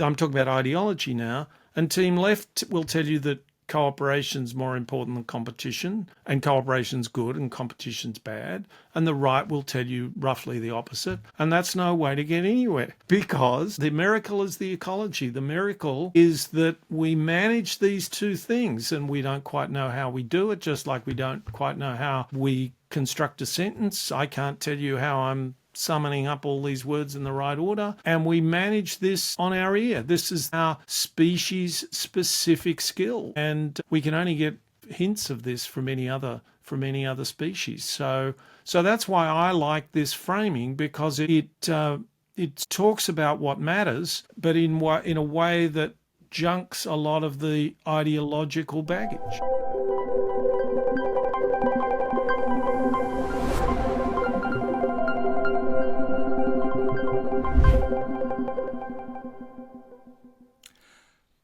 I'm talking about ideology now, and Team Left will tell you that cooperation's more important than competition, and cooperation's good and competition's bad, and the right will tell you roughly the opposite, and that's no way to get anywhere, because the miracle is the ecology. The miracle is that we manage these two things, and we don't quite know how we do it, just like we don't quite know how we construct a sentence. I can't tell you how I'm summoning up all these words in the right order, and we manage this on our ear. This is our species specific skill, and we can only get hints of this from any other species. So that's why I like this framing, because it talks about what matters, but in a way that junks a lot of the ideological baggage.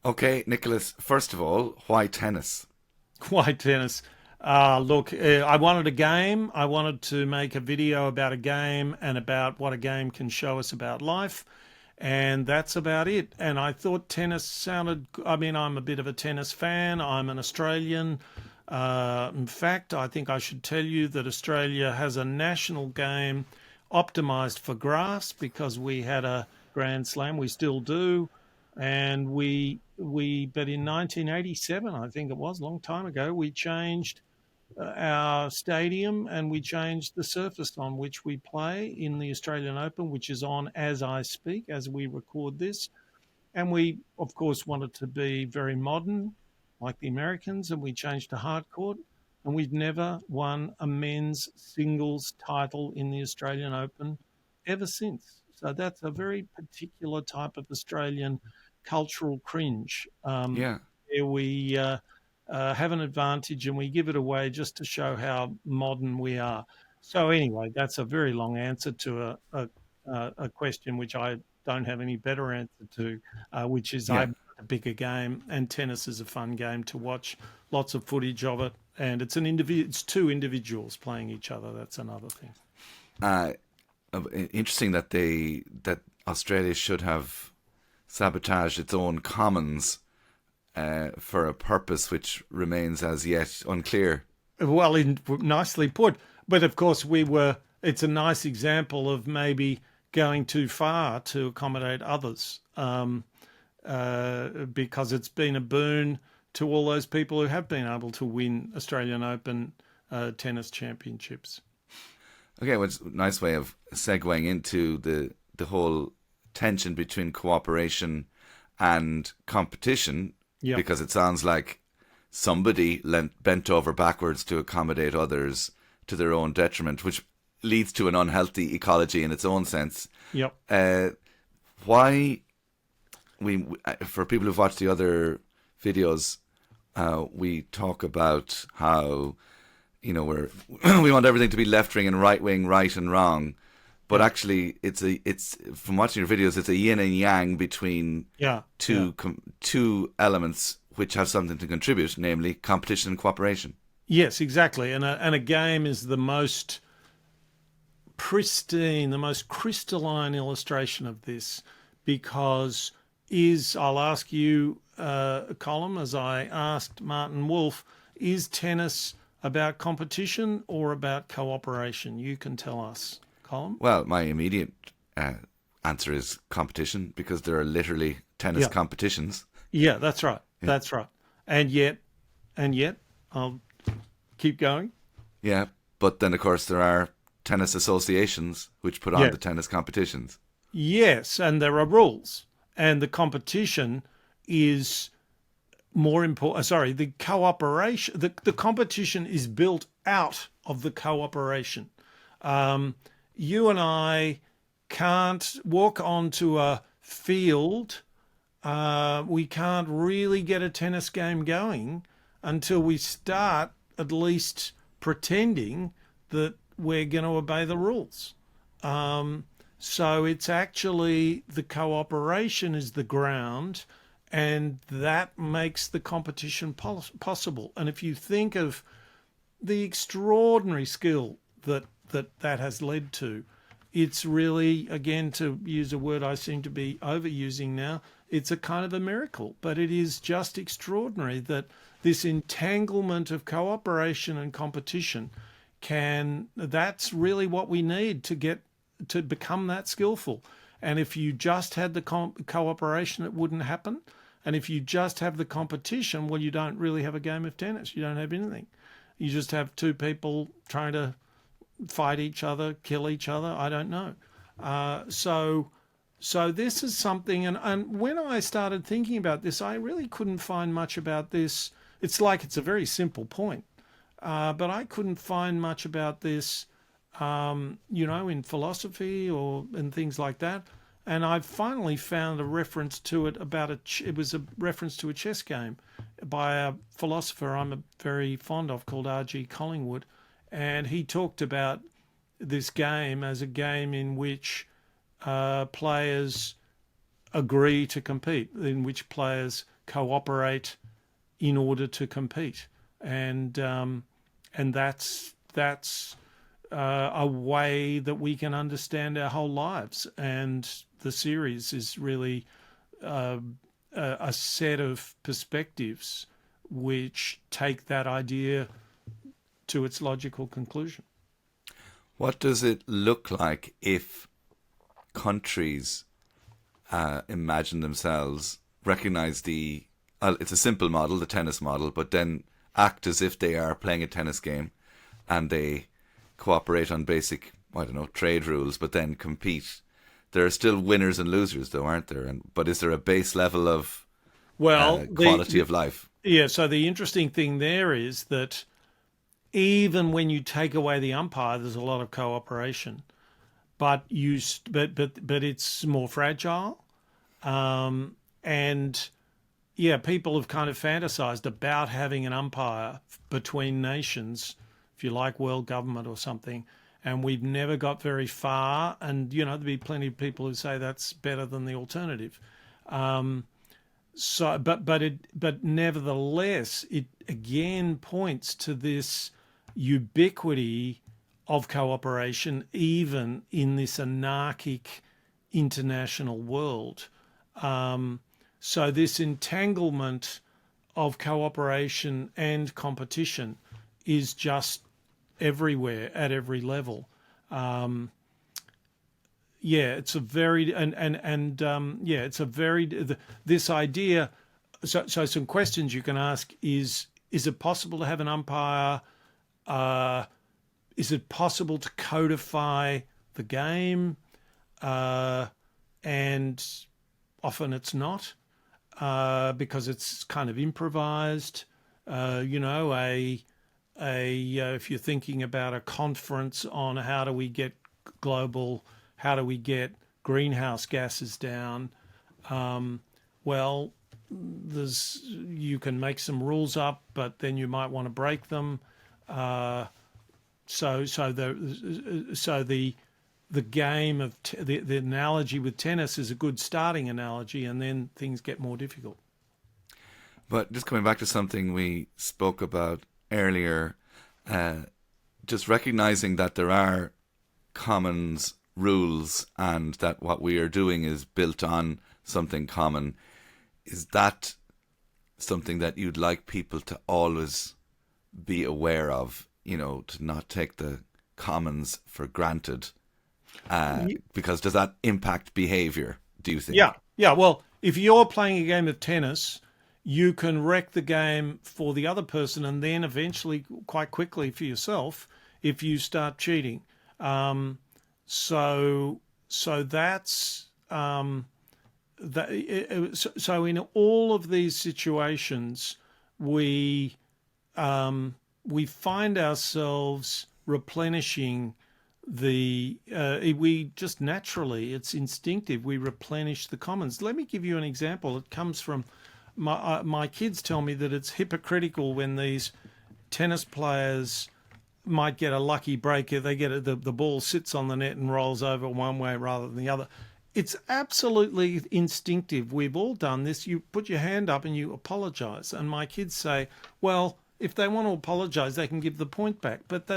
Okay, Nicholas, first of all, why tennis? Why tennis? Look, I wanted a game. I wanted to make a video about a game and about what a game can show us about life. And that's about it. And I thought tennis sounded, I mean, I'm a bit of a tennis fan. I'm an Australian. In fact, I think I should tell you that Australia has a national game optimized for grass, because we had a Grand Slam. We still do. And but in 1987, I think it was, a long time ago, we changed our stadium, and we changed the surface on which we play in the Australian Open, which is on as I speak, as we record this. And we, of course, wanted to be very modern, like the Americans, and we changed to hard court. And we've never won a men's singles title in the Australian Open ever since. So that's a very particular type of Australian cultural cringe, Yeah. where we have an advantage and we give it away just to show how modern we are. So anyway, that's a very long answer to a question which I don't have any better answer to, which is Yeah. I a bigger game, and tennis is a fun game to watch. Lots of footage of it, and it's it's two individuals playing each other. That's another thing. Uh, Interesting that that Australia should have sabotaged its own commons for a purpose which remains as yet unclear. Well, nicely put. But of course, it's a nice example of maybe going too far to accommodate others, because it's been a boon to all those people who have been able to win Australian Open tennis championships. Okay, well, it's a nice way of segueing into the whole tension between cooperation and competition, Yeah. because it sounds like somebody bent over backwards to accommodate others to their own detriment, which leads to an unhealthy ecology in its own sense. Yep. Why for people who've watched the other videos, we talk about how we want everything to be left wing and right wing, right and wrong. But actually, it's from watching your videos, it's a yin and yang between two elements which have something to contribute, namely competition and cooperation. Yes, exactly. And a game is the most pristine, the most crystalline illustration of this, because I'll ask you, Colm, as I asked Martin Wolf, is tennis about competition or about cooperation? You can tell us, Colm. Well, my immediate answer is competition, because there are literally tennis competitions. Yeah, that's right. Yeah. That's right. And yet, I'll keep going. Yeah, but then of course there are tennis associations which put on the tennis competitions. Yes, and there are rules, and the competition is more important. Sorry, the cooperation, the competition is built out of the cooperation. You and I can't walk onto a field. We can't really get a tennis game going until we start at least pretending that we're going to obey the rules. So it's actually the cooperation is the ground, and that makes the competition possible. And if you think of the extraordinary skill that has led to, it's really, again, to use a word I seem to be overusing now, it's a kind of a miracle. But it is just extraordinary that this entanglement of cooperation and competition that's really what we need to become that skillful. And if you just had the cooperation, it wouldn't happen. And if you just have the competition, well, you don't really have a game of tennis. You don't have anything. You just have two people trying to fight each other, kill each other. I don't know. So this is something, and when I started thinking about this, I really couldn't find much about this. It's like it's a very simple point, but I couldn't find much about this, in philosophy or in things like that. And I finally found a reference to it it was a reference to a chess game by a philosopher I'm very fond of called R.G. Collingwood. And he talked about this game as a game in which players agree to compete, in which players cooperate in order to compete. And that's a way that we can understand our whole lives. And the series is really a set of perspectives which take that idea to its logical conclusion. What does it look like if countries imagine themselves, recognize it's a simple model, the tennis model, but then act as if they are playing a tennis game and they cooperate on basic, trade rules, but then compete? There are still winners and losers, though, aren't there? But is there a base level of quality of life? Yeah, so the interesting thing there is that even when you take away the umpire, there's a lot of cooperation, but it's more fragile, and yeah, people have kind of fantasized about having an umpire between nations, if you like, world government or something, and we've never got very far. And there'd be plenty of people who say that's better than the alternative. But nevertheless, it again points to this ubiquity of cooperation, even in this anarchic international world. So this entanglement of cooperation and competition is just everywhere at every level. It's a very this idea. So some questions you can ask is it possible to have an umpire? Is it possible to codify the game? And often it's not, because it's kind of improvised. If you're thinking about a conference on how do we get greenhouse gases down, you can make some rules up, but then you might want to break them. So the game of the analogy with tennis is a good starting analogy, and then things get more difficult. But just coming back to something we spoke about earlier, just recognizing that there are commons rules and that what we are doing is built on something common. Is that something that you'd like people to always be aware of, to not take the commons for granted? Because does that impact behavior, do you think? Yeah. Well, if you're playing a game of tennis, you can wreck the game for the other person and then eventually quite quickly for yourself if you start cheating. So that's so in all of these situations, we find ourselves replenishing we just naturally, it's instinctive, we replenish the commons. Let me give you an example. It comes from my kids tell me that it's hypocritical when these tennis players might get a lucky break. They get the ball sits on the net and rolls over one way rather than the other. It's absolutely instinctive. We've all done this. You put your hand up and you apologize. And my kids say, well, if they want to apologize, they can give the point back. But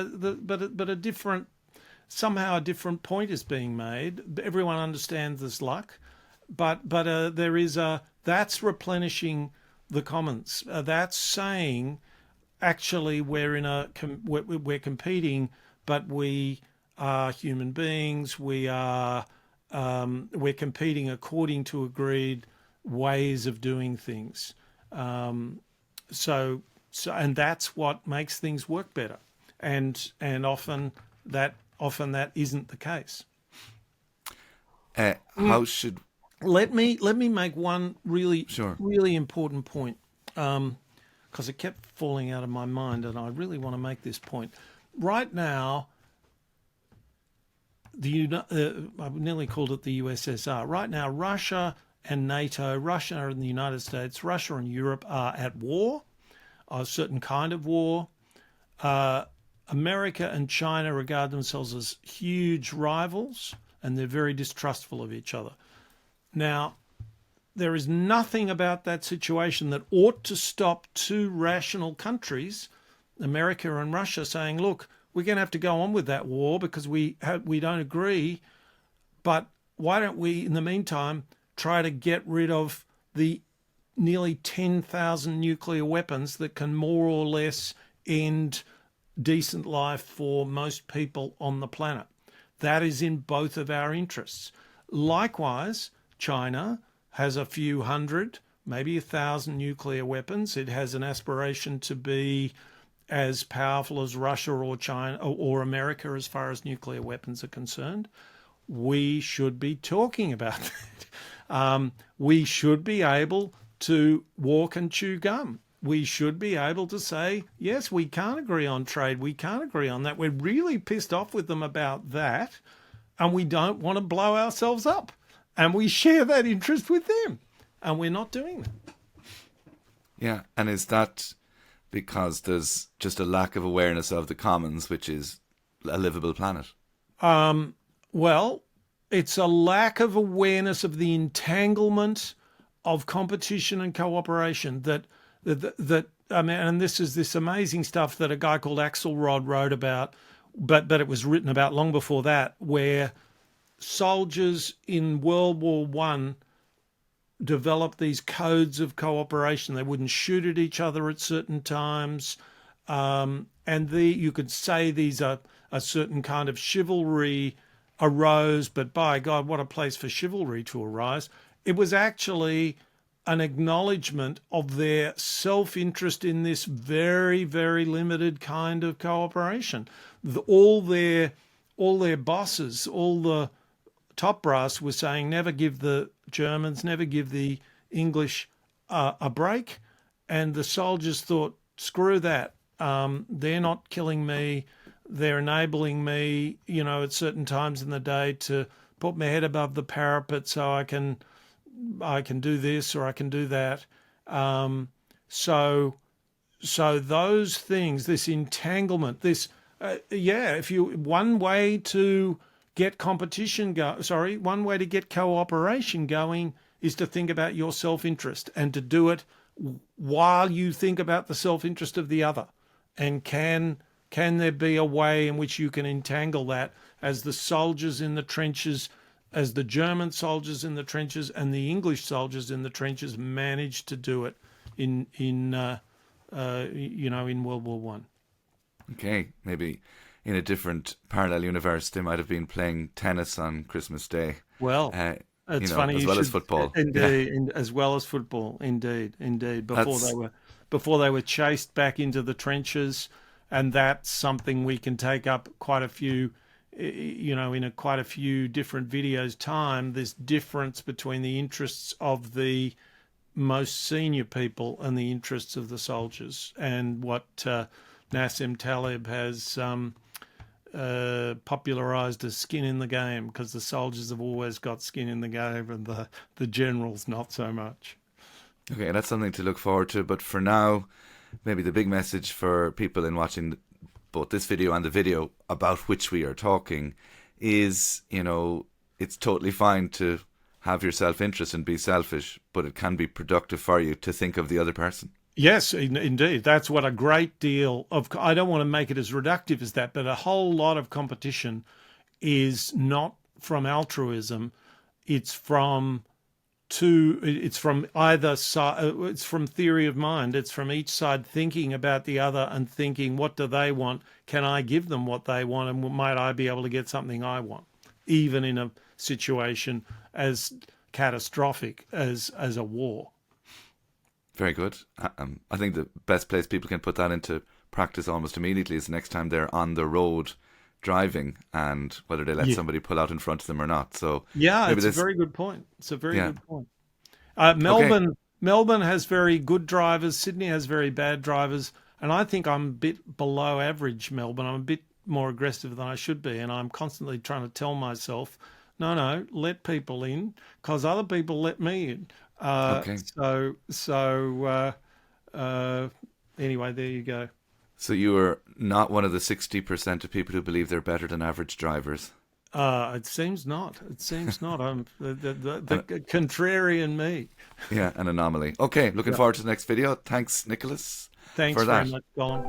somehow a different point is being made. Everyone understands this luck, but there is a That's replenishing the commons. That's saying, actually, we're competing, but we are human beings. We're competing according to agreed ways of doing things. So and that's what makes things work better. And often that isn't the case. How should Let me make one really Sure. really important point, because it kept falling out of my mind, and I really want to make this point. Right now, I've nearly called it the USSR. Right now, Russia and NATO, Russia and the United States, Russia and Europe are at war, a certain kind of war. America and China regard themselves as huge rivals, and they're very distrustful of each other. Now, there is nothing about that situation that ought to stop two rational countries, America and Russia, saying, look, we're going to have to go on with that war because we don't agree, but why don't we, in the meantime, try to get rid of the nearly 10,000 nuclear weapons that can more or less end decent life for most people on the planet. That is in both of our interests. Likewise, China has a few hundred, maybe 1,000 nuclear weapons. It has an aspiration to be as powerful as Russia or China or America as far as nuclear weapons are concerned. We should be talking about that. We should be able to walk and chew gum. We should be able to say, yes, we can't agree on trade. We can't agree on that. We're really pissed off with them about that, and we don't want to blow ourselves up. And we share that interest with them, and we're not doing that. Yeah, and is that because there's just a lack of awareness of the commons, which is a livable planet? Well, it's a lack of awareness of the entanglement of competition and cooperation that I mean, and this is this amazing stuff that a guy called Axelrod wrote about, but it was written about long before that, where soldiers in World War One developed these codes of cooperation. They wouldn't shoot at each other at certain times, and you could say these are a certain kind of chivalry arose, but by God, what a place for chivalry to arise. It was actually an acknowledgement of their self-interest in this very, very limited kind of cooperation. All their bosses, all the top brass were saying, never give the Germans, never give the English a break. And the soldiers thought, screw that. They're not killing me. They're enabling me, at certain times in the day to put my head above the parapet so I can do this or I can do that. So those things, this entanglement, one way to get one way to get cooperation going is to think about your self-interest and to do it while you think about the self-interest of the other. And can there be a way in which you can entangle that as the soldiers in the trenches, as the German soldiers in the trenches and the English soldiers in the trenches managed to do it in World War One? Okay, maybe in a different parallel universe, they might have been playing tennis on Christmas Day. Well, it's funny, as well as football. Indeed, as well as football. Indeed. Before they were chased back into the trenches, and that's something we can take up quite a few. In quite a few different videos time, this difference between the interests of the most senior people and the interests of the soldiers, and what Nassim Taleb has popularized as skin in the game, because the soldiers have always got skin in the game and the generals not so much. Okay, that's something to look forward to. But for now, maybe the big message for people in watching both this video and the video about which we are talking is, it's totally fine to have your self-interest and be selfish, but it can be productive for you to think of the other person. Yes, indeed. That's what a great deal of, I don't want to make it as reductive as that, but a whole lot of competition is not from altruism. It's from it's from either side. It's from theory of mind. It's from each side thinking about the other and thinking, what do they want? Can I give them what they want? And might I be able to get something I want, even in a situation as catastrophic as a war? Very good. I think the best place people can put that into practice almost immediately is the next time they're on the road driving, and whether they let Yeah. somebody pull out in front of them or not. So Yeah, maybe it's a this, very good point. It's a very yeah. good point. Okay. Melbourne has very good drivers. Sydney has very bad drivers, and I think I'm a bit below average. Melbourne, I'm a bit more aggressive than I should be, and I'm constantly trying to tell myself, no, let people in, because other people let me in. Okay. Anyway, there you go. So you are not one of the 60% of people who believe they're better than average drivers. It seems not. It seems not. I'm the Uh, contrarian me. yeah, an anomaly. Okay, looking Yeah. forward to the next video. Thanks, Nicholas, Thanks for very that. much, Colin.